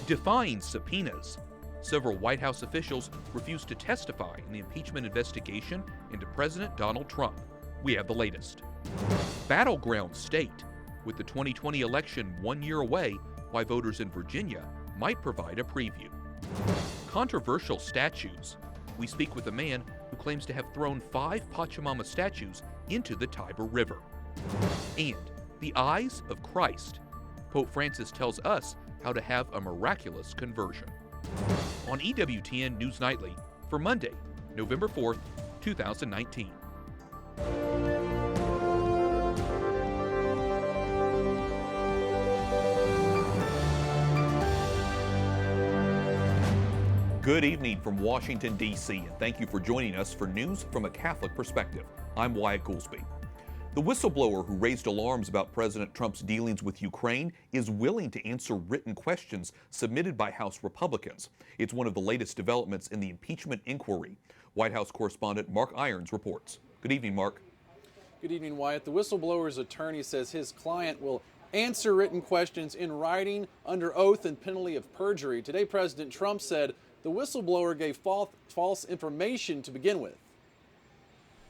defying subpoenas. Several White House officials refused to testify in the impeachment investigation into President Donald Trump. We have the latest. Battleground state. With the 2020 election 1 year away, why voters in Virginia might provide a preview. Controversial statues. We speak with a man who claims to have thrown 5 Pachamama statues into the Tiber River. And the eyes of Christ. Pope Francis tells us how to have a miraculous conversion. On EWTN News Nightly for Monday, November 4th, 2019. Good evening from Washington, D.C., and thank you for joining us for news from a Catholic perspective. I'm Wyatt Goolsby. The whistleblower who raised alarms about President Trump's dealings with Ukraine is willing to answer written questions submitted by House Republicans. It's one of the latest developments in the impeachment inquiry. White House correspondent Mark Irons reports. Good evening, Mark. Good evening, Wyatt. The whistleblower's attorney says his client will answer written questions in writing under oath and penalty of perjury. Today, President Trump said the whistleblower gave false information to begin with.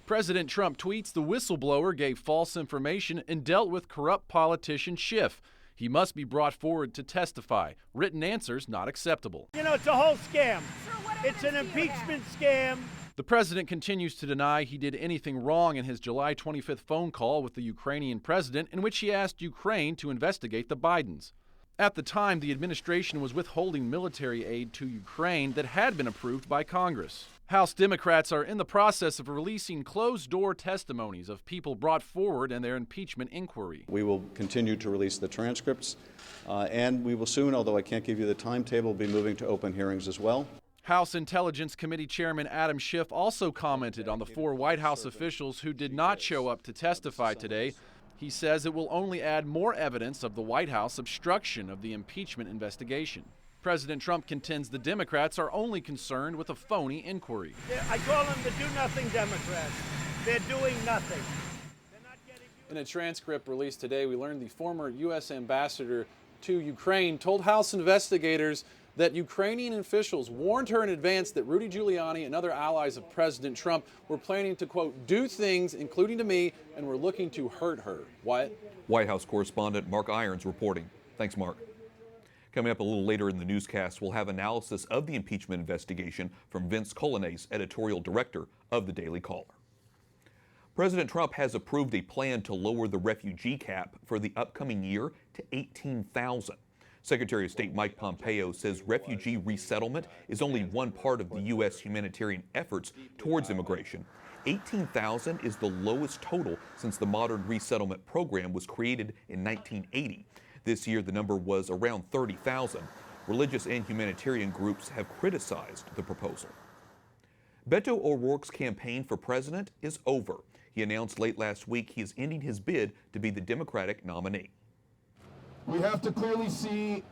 President Trump tweets the whistleblower gave false information and dealt with corrupt politician Schiff. He must be brought forward to testify. Written answers not acceptable. You know, it's a whole scam. It's an impeachment scam. The president continues to deny he did anything wrong in his July 25th phone call with the Ukrainian president, in which he asked Ukraine to investigate the Bidens. At the time, the administration was withholding military aid to Ukraine that had been approved by Congress. House Democrats are in the process of releasing closed-door testimonies of people brought forward in their impeachment inquiry. We will continue to release the transcripts, and we will soon, although I can't give you the timetable, be moving to open hearings as well. House Intelligence Committee Chairman Adam Schiff also commented on the 4 White House officials who did not show up to testify today. He says it will only add more evidence of the White House obstruction of the impeachment investigation. President Trump contends the Democrats are only concerned with a phony inquiry. I call them the do-nothing Democrats. They're doing nothing. In a transcript released today, we learned the former U.S. ambassador to Ukraine told House investigators that Ukrainian officials warned her in advance that Rudy Giuliani and other allies of President Trump were planning to, quote, do things, including to me, and were looking to hurt her. Wyatt? White House correspondent Mark Irons reporting. Thanks, Mark. Coming up a little later in the newscast, we'll have analysis of the impeachment investigation from Vince Coglianese, editorial director of the Daily Caller. President Trump has approved a plan to lower the refugee cap for the upcoming year to 18,000. Secretary of State Mike Pompeo says refugee resettlement is only one part of the U.S. humanitarian efforts towards immigration. 18,000 is the lowest total since the modern resettlement program was created in 1980. This year, the number was around 30,000. Religious and humanitarian groups have criticized the proposal. Beto O'Rourke's campaign for president is over. He announced late last week he is ending his bid to be the Democratic nominee. We have to clearly see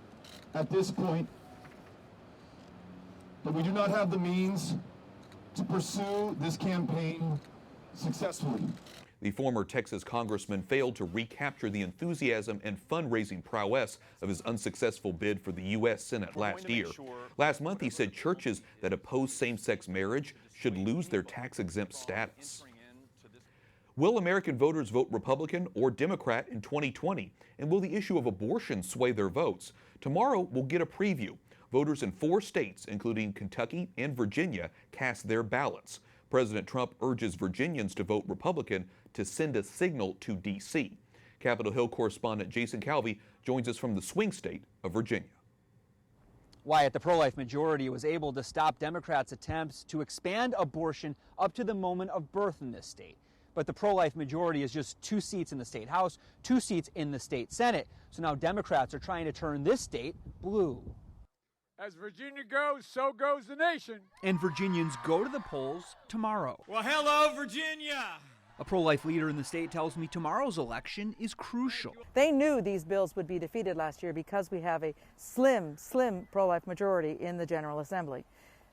at this point that we do not have the means to pursue this campaign successfully. The former Texas congressman failed to recapture the enthusiasm and fundraising prowess of his unsuccessful bid for the U.S. Senate last year. Last month, he said churches that oppose same-sex marriage should lose their tax-exempt status. Will American voters vote Republican or Democrat in 2020? And will the issue of abortion sway their votes? Tomorrow, we'll get a preview. Voters in 4 states, including Kentucky and Virginia, cast their ballots. President Trump urges Virginians to vote Republican to send a signal to D.C. Capitol Hill correspondent Jason Calvi joins us from the swing state of Virginia. Wyatt, the pro-life majority was able to stop Democrats' attempts to expand abortion up to the moment of birth in this state. But the pro-life majority is just 2 seats in the state House, 2 seats in the state Senate. So now Democrats are trying to turn this state blue. As Virginia goes, so goes the nation. And Virginians go to the polls tomorrow. Well, hello, Virginia. A pro-life leader in the state tells me tomorrow's election is crucial. They knew these bills would be defeated last year because we have a slim pro-life majority in the General Assembly.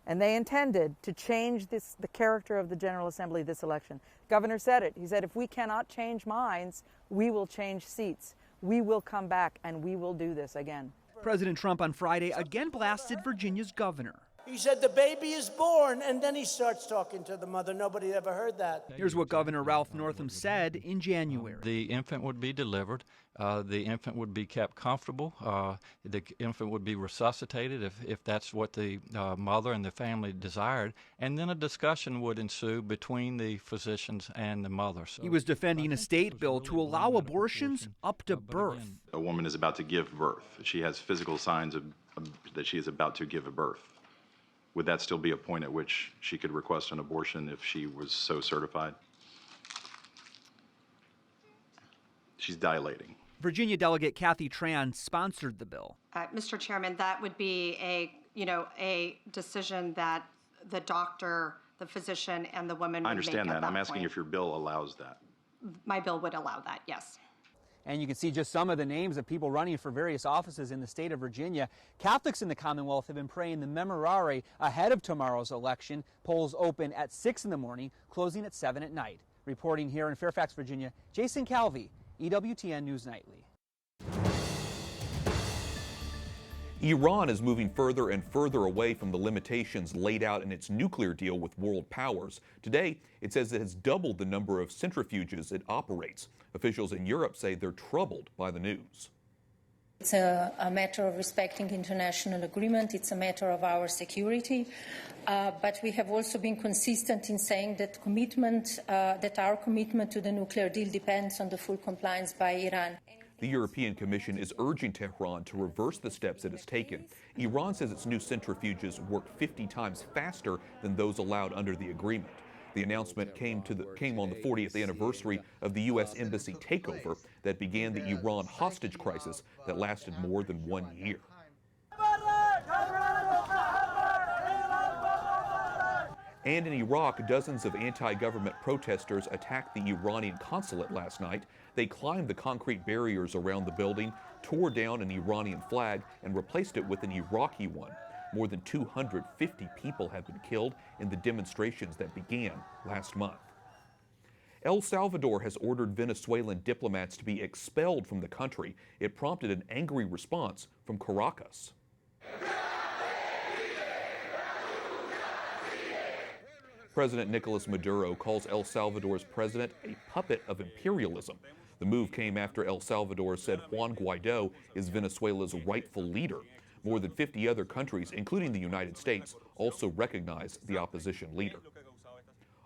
And they intended to change the character of the General Assembly this election. The governor said it. He said, if we cannot change minds, we will change seats. We will come back and we will do this again. President Trump on Friday again blasted Virginia's governor. He said the baby is born, and then he starts talking to the mother. Nobody ever heard that. Here's what Governor Ralph Northam said in January. The infant would be delivered. The infant would be kept comfortable. The infant would be resuscitated if that's what the mother and the family desired. And then a discussion would ensue between the physicians and the mother. So he was defending a state bill to allow abortions up to birth. A woman is about to give birth. She has physical signs that she is about to give a birth. Would that still be a point at which she could request an abortion if she was so certified? She's dilating. Virginia Delegate Kathy Tran sponsored the bill. Mr. Chairman, that would be a decision that the doctor, the physician, and the woman would make. I understand that. I'm asking point. if your bill allows that. My bill would allow that, yes. And you can see just some of the names of people running for various offices in the state of Virginia. Catholics in the Commonwealth have been praying the Memorare ahead of tomorrow's election. Polls open at 6 in the morning, closing at 7 at night. Reporting here in Fairfax, Virginia, Jason Calvi, EWTN News Nightly. Iran is moving further and further away from the limitations laid out in its nuclear deal with world powers. Today, it says it has doubled the number of centrifuges it operates. Officials in Europe say they're troubled by the news. It's a matter of respecting international agreement. It's a matter of our security. But we have also been consistent in saying that our commitment to the nuclear deal depends on the full compliance by Iran. The European Commission is urging Tehran to reverse the steps it has taken. Iran says its new centrifuges work 50 times faster than those allowed under the agreement. The announcement came on the 40th anniversary of the U.S. Embassy takeover that began the Iran hostage crisis that lasted more than 1 year. And in Iraq, dozens of anti-government protesters attacked the Iranian consulate last night. They climbed the concrete barriers around the building, tore down an Iranian flag, and replaced it with an Iraqi one. More than 250 people have been killed in the demonstrations that began last month. El Salvador has ordered Venezuelan diplomats to be expelled from the country. It prompted an angry response from Caracas. President Nicolas Maduro calls El Salvador's president a puppet of imperialism. The move came after El Salvador said Juan Guaido is Venezuela's rightful leader. More than 50 other countries, including the United States, also recognize the opposition leader.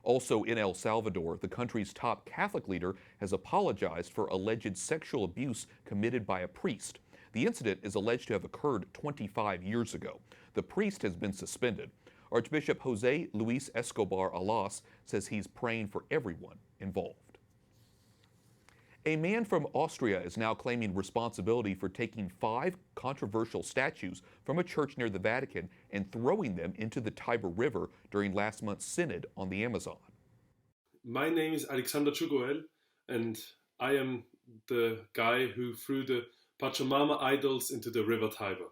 Also in El Salvador, the country's top Catholic leader has apologized for alleged sexual abuse committed by a priest. The incident is alleged to have occurred 25 years ago. The priest has been suspended. Archbishop Jose Luis Escobar Alas says he's praying for everyone involved. A man from Austria is now claiming responsibility for taking 5 controversial statues from a church near the Vatican and throwing them into the Tiber River during last month's synod on the Amazon. My name is Alexander Chugoel, and I am the guy who threw the Pachamama idols into the River Tiber.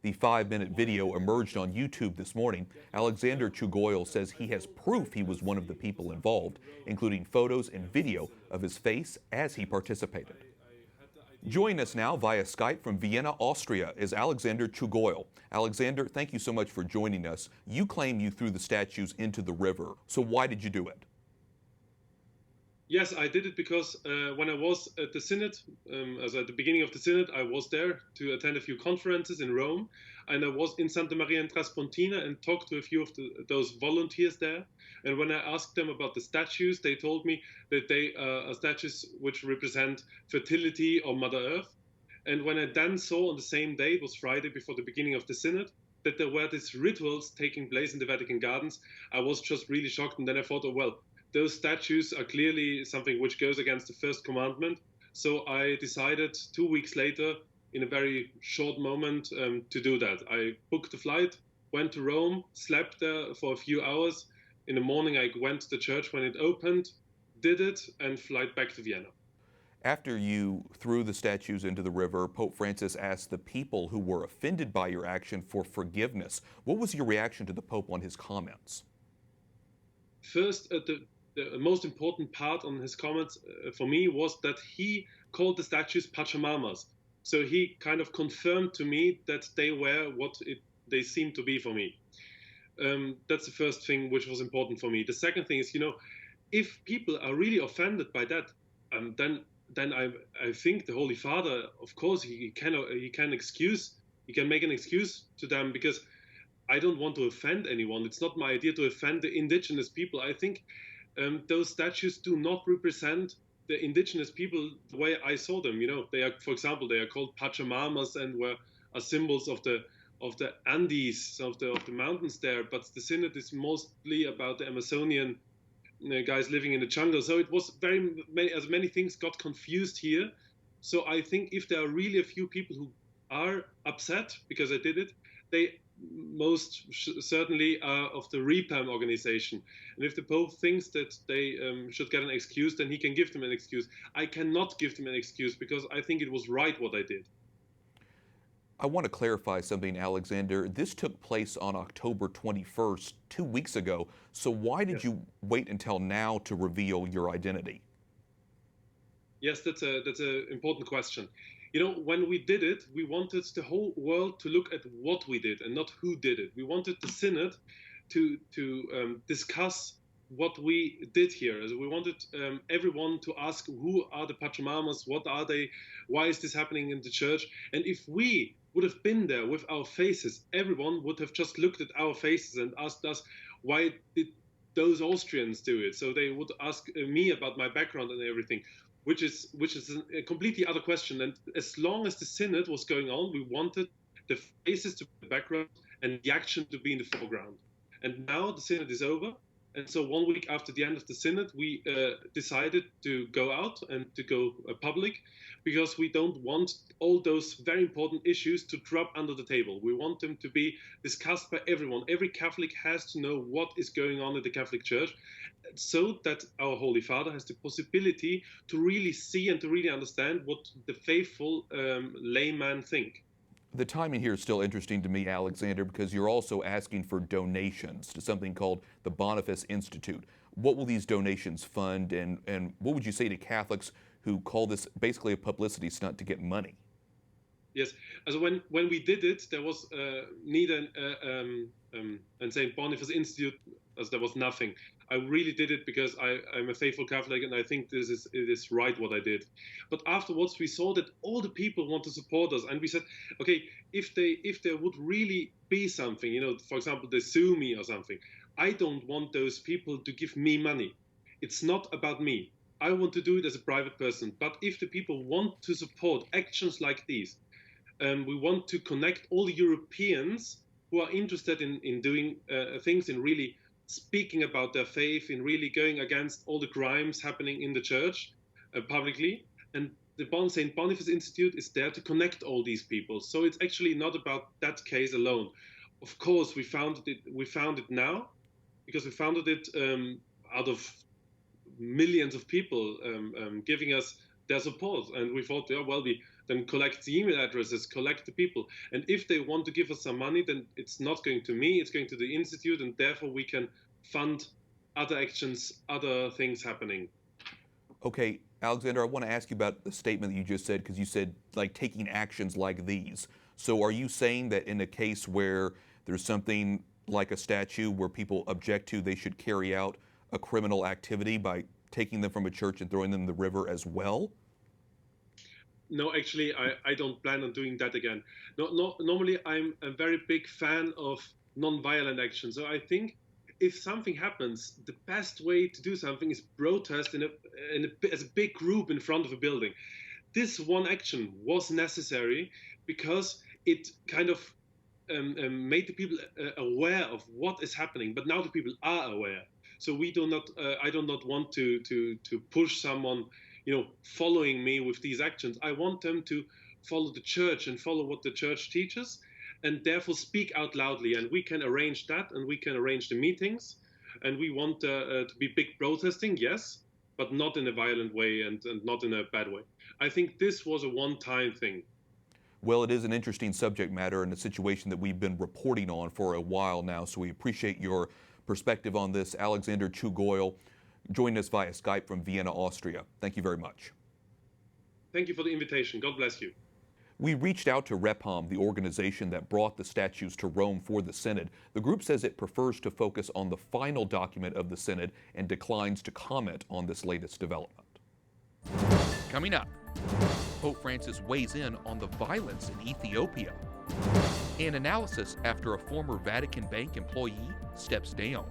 The 5-minute video emerged on YouTube this morning. Alexander Chugoil says he has proof he was one of the people involved, including photos and video of his face as he participated. Joining us now via Skype from Vienna, Austria, is Alexander Chugoil. Alexander, thank you so much for joining us. You claim you threw the statues into the river. So why did you do it? Yes, I did it because when I was at the Synod, as at the beginning of the Synod, I was there to attend a few conferences in Rome, and I was in Santa Maria in Traspontina and talked to a few of those volunteers there. And when I asked them about the statues, they told me that they are statues which represent fertility or Mother Earth. And when I then saw on the same day, it was Friday before the beginning of the Synod, that there were these rituals taking place in the Vatican gardens, I was just really shocked. And then I thought, oh, well, those statues are clearly something which goes against the first commandment. So I decided 2 weeks later, in a very short moment, to do that. I booked a flight, went to Rome, slept there for a few hours. In the morning, I went to the church when it opened, did it, and flight back to Vienna. After you threw the statues into the river, Pope Francis asked the people who were offended by your action for forgiveness. What was your reaction to the Pope on his comments? First, the most important part on his comments for me was that he called the statues Pachamamas. So he kind of confirmed to me that they were what they seemed to be for me. That's the first thing which was important for me. The second thing is, if people are really offended by that, then I think the Holy Father, of course, he can make an excuse to them, because I don't want to offend anyone. It's not my idea to offend the indigenous people. I think those statues do not represent the indigenous people the way I saw them. They are, for example, they are called Pachamamas and are symbols of the Andes, of the mountains there. But the synod is mostly about the Amazonian guys living in the jungle. So it was many things got confused here. So I think if there are really a few people who are upset because I did it, they most certainly are of the REPAM organization. And if the Pope thinks that they should get an excuse, then he can give them an excuse. I cannot give them an excuse because I think it was right what I did. I want to clarify something, Alexander. This took place on October 21st, 2 weeks ago. So why did you wait until now to reveal your identity? Yes, that's an important question. When we did it, we wanted the whole world to look at what we did and not who did it. We wanted the synod to discuss what we did here. We wanted everyone to ask, who are the Pachamamas? What are they? Why is this happening in the church? And if we would have been there with our faces, everyone would have just looked at our faces and asked us, why did those Austrians do it? So they would ask me about my background and everything. Which is a completely other question. And as long as the synod was going on, we wanted the faces to be in the background and the action to be in the foreground. And now the synod is over. And so 1 week after the end of the synod, we decided to go out and to go public, because we don't want all those very important issues to drop under the table. We want them to be discussed by everyone. Every Catholic has to know what is going on in the Catholic Church, so that our Holy Father has the possibility to really see and to really understand what the faithful layman think. The timing here is still interesting to me, Alexander, because you're also asking for donations to something called the Boniface Institute. What will these donations fund, and what would you say to Catholics who call this basically a publicity stunt to get money? Yes, as when we did it, there was neither and St. Boniface Institute, as there was nothing. I really did it because I'm a faithful Catholic, and I think it is right what I did. But afterwards, we saw that all the people want to support us, and we said, okay, if there would really be something, for example, they sue me or something, I don't want those people to give me money. It's not about me. I want to do it as a private person. But if the people want to support actions like these, we want to connect all the Europeans who are interested in doing things, in really speaking about their faith, in really going against all the crimes happening in the church publicly. And the St. Boniface Institute is there to connect all these people. So it's actually not about that case alone. Of course, we found it now because we founded it out of millions of people giving us their support. And we thought, we then collect the email addresses, collect the people. And if they want to give us some money, then it's not going to me, it's going to the Institute, and therefore we can fund other actions, other things happening. Okay, Alexander, I want to ask you about the statement that you just said, because you said, like, taking actions like these. So are you saying that in a case where there's something like a statue where people object to, they should carry out a criminal activity by taking them from a church and throwing them in the river as well? No, actually, I don't plan on doing that again. Normally, I'm a very big fan of non-violent action. So I think if something happens, the best way to do something is protest as a big group in front of a building. This one action was necessary because it kind of made the people aware of what is happening. But now the people are aware. So I do not want to push someone, following me with these actions. I want them to follow the church and follow what the church teaches, and therefore speak out loudly. And we can arrange that, and we can arrange the meetings. And we want to be big protesting, yes, but not in a violent way and not in a bad way. I think this was a one-time thing. Well, it is an interesting subject matter and a situation that we've been reporting on for a while now, so we appreciate your perspective on this. Alexander Chugoyle joining us via Skype from Vienna, Austria. Thank you very much. Thank you for the invitation. God bless you. We reached out to REPOM, the organization that brought the statues to Rome for the Synod. The group says it prefers to focus on the final document of the Synod and declines to comment on this latest development. Coming up, Pope Francis weighs in on the violence in Ethiopia. An analysis after a former Vatican Bank employee steps down.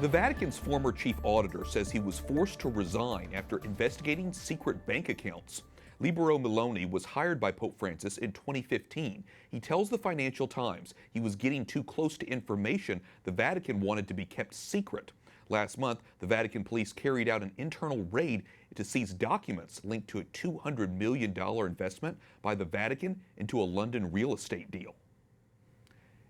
The Vatican's former chief auditor says he was forced to resign after investigating secret bank accounts. Libero Miloni was hired by Pope Francis in 2015. He tells the Financial Times he was getting too close to information the Vatican wanted to be kept secret. Last month, the Vatican police carried out an internal raid to seize documents linked to a $200 million investment by the Vatican into a London real estate deal.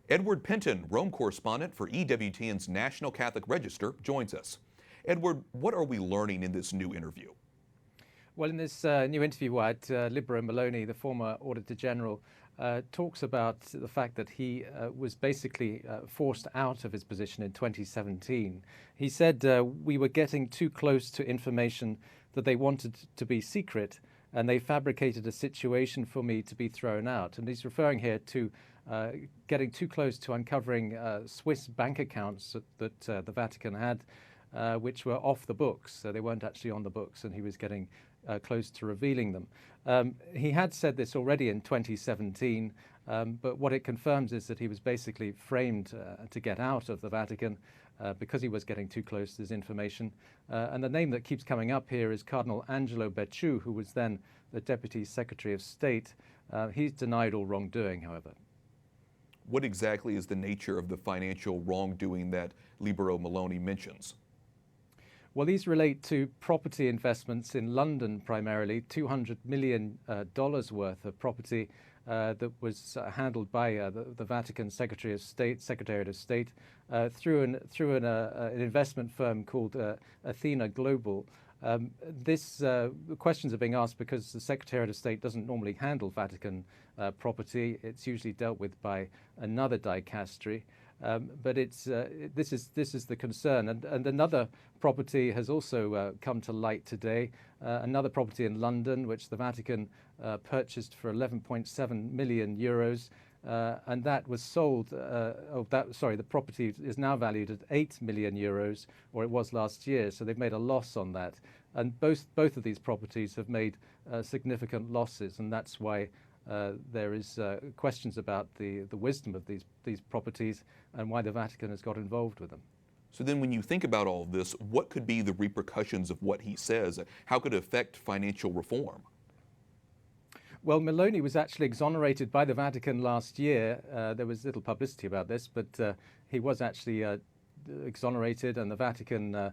Edward Penton, Rome correspondent for EWTN's National Catholic Register, joins us. Edward, what are we learning in this new interview? Well, in this new interview, Libero Miloni, the former Auditor General, talks about the fact that he was basically forced out of his position in 2017. He said, we were getting too close to information that they wanted to be secret, and they fabricated a situation for me to be thrown out. And he's referring here to getting too close to uncovering Swiss bank accounts that the Vatican had, which were off the books. So they weren't actually on the books, and he was getting close to revealing them. He had said this already in 2017, but what it confirms is that he was basically framed to get out of the Vatican because he was getting too close to this information. And the name that keeps coming up here is Cardinal Angelo Becciu, who was then the Deputy Secretary of State. He's denied all wrongdoing, however. What exactly is the nature of the financial wrongdoing that Libero Miloni mentions? Well, these relate to property investments in London primarily, $200 million worth of property that was handled by the Vatican Secretariat of State through an investment firm called Athena Global. Questions are being asked because the Secretariat of State doesn't normally handle Vatican property. It's usually dealt with by another dicastery. But this is the concern. And another property has also come to light today, another property in London, which the Vatican purchased for 11.7 million euros. And that was sold, the property is now valued at 8 million euros, or it was last year, so they've made a loss on that. And both of these properties have made significant losses, and that's why there is questions about the wisdom of these properties and why the Vatican has got involved with them. So then when you think about all of this, what could be the repercussions of what he says? How could it affect financial reform? Well, Miloni was actually exonerated by the Vatican last year. There was little publicity about this, but he was actually exonerated, and the Vatican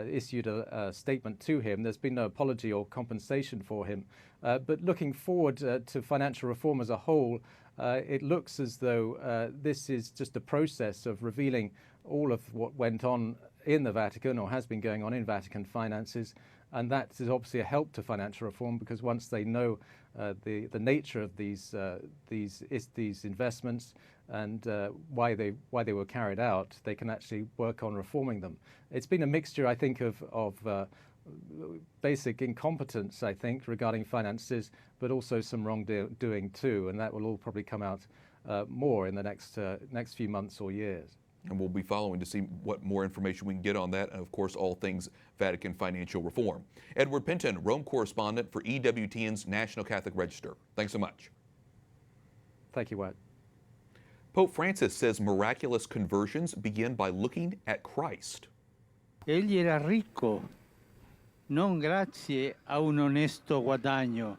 issued a statement to him. There's been no apology or compensation for him. But looking forward to financial reform as a whole, it looks as though this is just a process of revealing all of what went on in the Vatican or has been going on in Vatican finances. And that is obviously a help to financial reform, because once they know the nature of these investments and why they were carried out, they can actually work on reforming them. It's been a mixture, I think, of basic incompetence, I think, regarding finances, but also some wrongdoing too, and that will all probably come out more in the next few months or years. And we'll be following to see what more information we can get on that, and of course all things Vatican financial reform. Edward Penton, Rome correspondent for EWTN's National Catholic Register. Thanks so much. Thank you, Wyatt. Pope Francis says miraculous conversions begin by looking at Christ. Egli era ricco, non grazie a un onesto guadagno.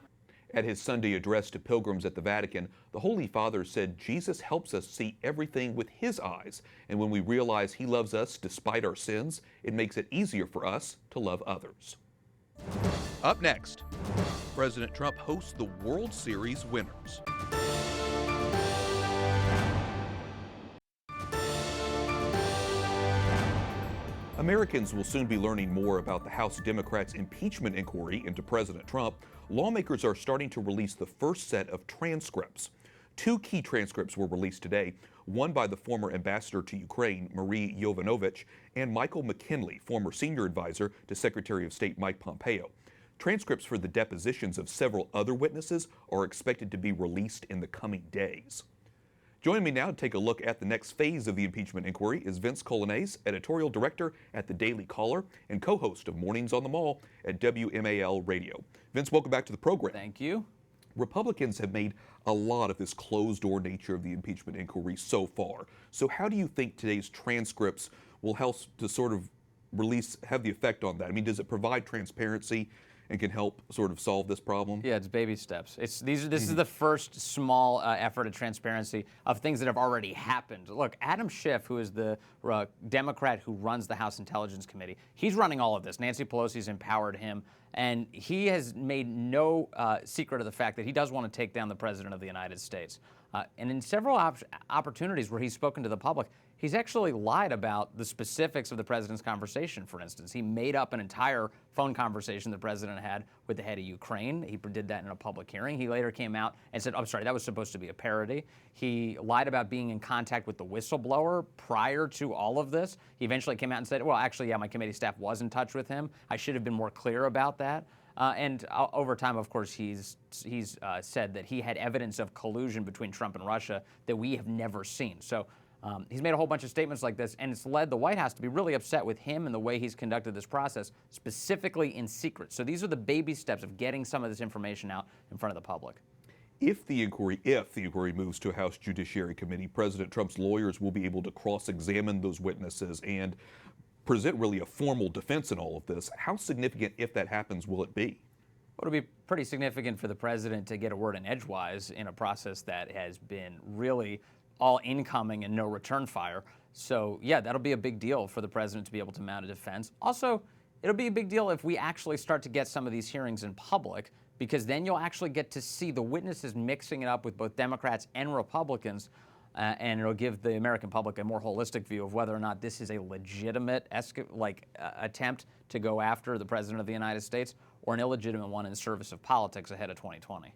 At his Sunday address to pilgrims at the Vatican, the Holy Father said Jesus helps us see everything with his eyes, and when we realize he loves us despite our sins, it makes it easier for us to love others. Up next, President Trump hosts the World Series winners. Americans will soon be learning more about the House Democrats' impeachment inquiry into President Trump. Lawmakers are starting to release the first set of transcripts. 2 key transcripts were released today. won by the former ambassador to Ukraine, Marie Yovanovitch, and Michael McKinley, former senior advisor to Secretary of State Mike Pompeo. Transcripts for the depositions of several other witnesses are expected to be released in the coming days. Joining me now to take a look at the next phase of the impeachment inquiry is Vince Colonnese, editorial director at the Daily Caller and co-host of Mornings on the Mall at WMAL Radio. Vince, welcome back to the program. Thank you. Republicans have made a lot of this closed-door nature of the impeachment inquiry so far. So how do you think today's transcripts will help to sort of have the effect on that? I mean, does it provide transparency and can help sort of solve this problem? Yeah, it's baby steps. This is the first small effort at transparency of things that have already happened. Look, Adam Schiff, who is the Democrat who runs the House Intelligence Committee, he's running all of this. Nancy Pelosi's empowered him, and he has made no secret of the fact that he does want to take down the President of the United States. And in several opportunities where he's spoken to the public, he's actually lied about the specifics of the president's conversation, for instance. He made up an entire phone conversation the president had with the head of Ukraine. He did that in a public hearing. He later came out and said, I'm sorry, that was supposed to be a parody. He lied about being in contact with the whistleblower prior to all of this. He eventually came out and said, well, actually, yeah, my committee staff was in touch with him. I should have been more clear about that. And over time, of course, he's said that he had evidence of collusion between Trump and Russia that we have never seen. So he's made a whole bunch of statements like this, and it's led the White House to be really upset with him and the way he's conducted this process, specifically in secret. So these are the baby steps of getting some of this information out in front of the public. If the inquiry moves to a House Judiciary Committee, President Trump's lawyers will be able to cross-examine those witnesses and present really a formal defense in all of this. How significant, if that happens, will it be? Well, it'll be pretty significant for the president to get a word in edgewise in a process that has been really all incoming and no return fire. So, yeah, that'll be a big deal for the president to be able to mount a defense. Also, it'll be a big deal if we actually start to get some of these hearings in public, because then you'll actually get to see the witnesses mixing it up with both Democrats and Republicans. And it'll give the American public a more holistic view of whether or not this is a legitimate attempt to go after the President of the United States or an illegitimate one in service of politics ahead of 2020.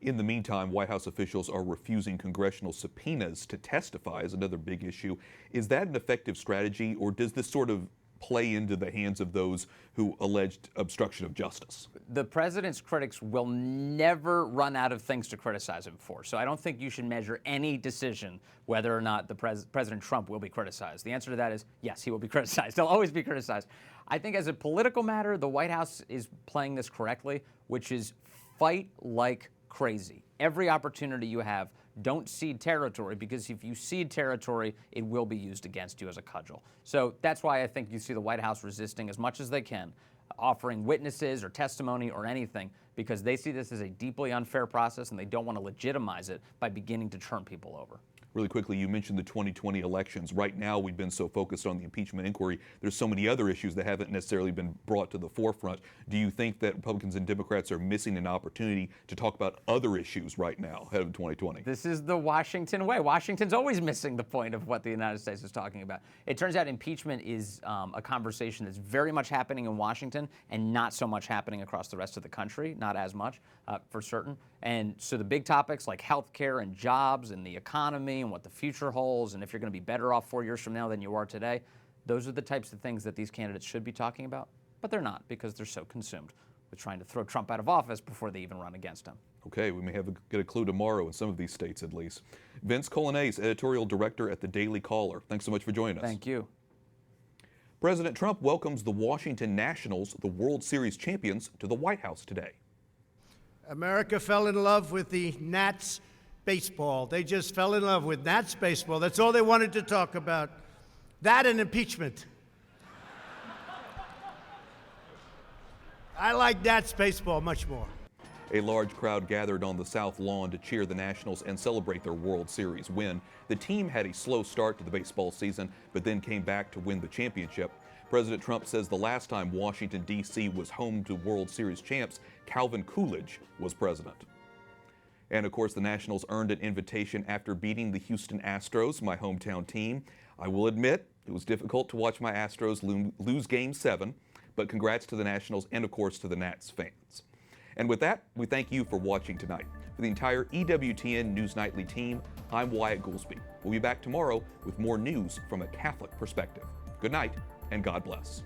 In the meantime, White House officials are refusing congressional subpoenas to testify is another big issue. Is that an effective strategy, or does this sort of play into the hands of those who alleged obstruction of justice? The president's critics will never run out of things to criticize him for. So I don't think you should measure any decision whether or not President Trump will be criticized. The answer to that is yes, he will be criticized. He'll always be criticized. I think as a political matter, the White House is playing this correctly, which is fight like crazy. Every opportunity you have, don't cede territory, because if you cede territory, it will be used against you as a cudgel. So that's why I think you see the White House resisting as much as they can, offering witnesses or testimony or anything, because they see this as a deeply unfair process and they don't want to legitimize it by beginning to turn people over. Really quickly, you mentioned the 2020 elections. Right now, we've been so focused on the impeachment inquiry. There's so many other issues that haven't necessarily been brought to the forefront. Do you think that Republicans and Democrats are missing an opportunity to talk about other issues right now ahead of 2020? This is the Washington way. Washington's always missing the point of what the United States is talking about. It turns out impeachment is a conversation that's very much happening in Washington and not so much happening across the rest of the country, not as much for certain. And so the big topics like healthcare and jobs and the economy and what the future holds and if you're going to be better off 4 years from now than you are today, those are the types of things that these candidates should be talking about. But they're not, because they're so consumed with trying to throw Trump out of office before they even run against him. Okay, we may get a clue tomorrow in some of these states at least. Vince Colonnese, editorial director at the Daily Caller. Thanks so much for joining us. Thank you. President Trump welcomes the Washington Nationals, the World Series champions, to the White House today. America fell in love with the Nats baseball. They just fell in love with Nats baseball. That's all they wanted to talk about. That and impeachment. I like Nats baseball much more. A large crowd gathered on the South Lawn to cheer the Nationals and celebrate their World Series win. The team had a slow start to the baseball season, but then came back to win the championship. President Trump says the last time Washington, D.C. was home to World Series champs, Calvin Coolidge was president. And of course, the Nationals earned an invitation after beating the Houston Astros, my hometown team. I will admit, it was difficult to watch my Astros lose Game 7, but congrats to the Nationals and of course to the Nats fans. And with that, we thank you for watching tonight. For the entire EWTN News Nightly team, I'm Wyatt Goolsby. We'll be back tomorrow with more news from a Catholic perspective. Good night, and God bless.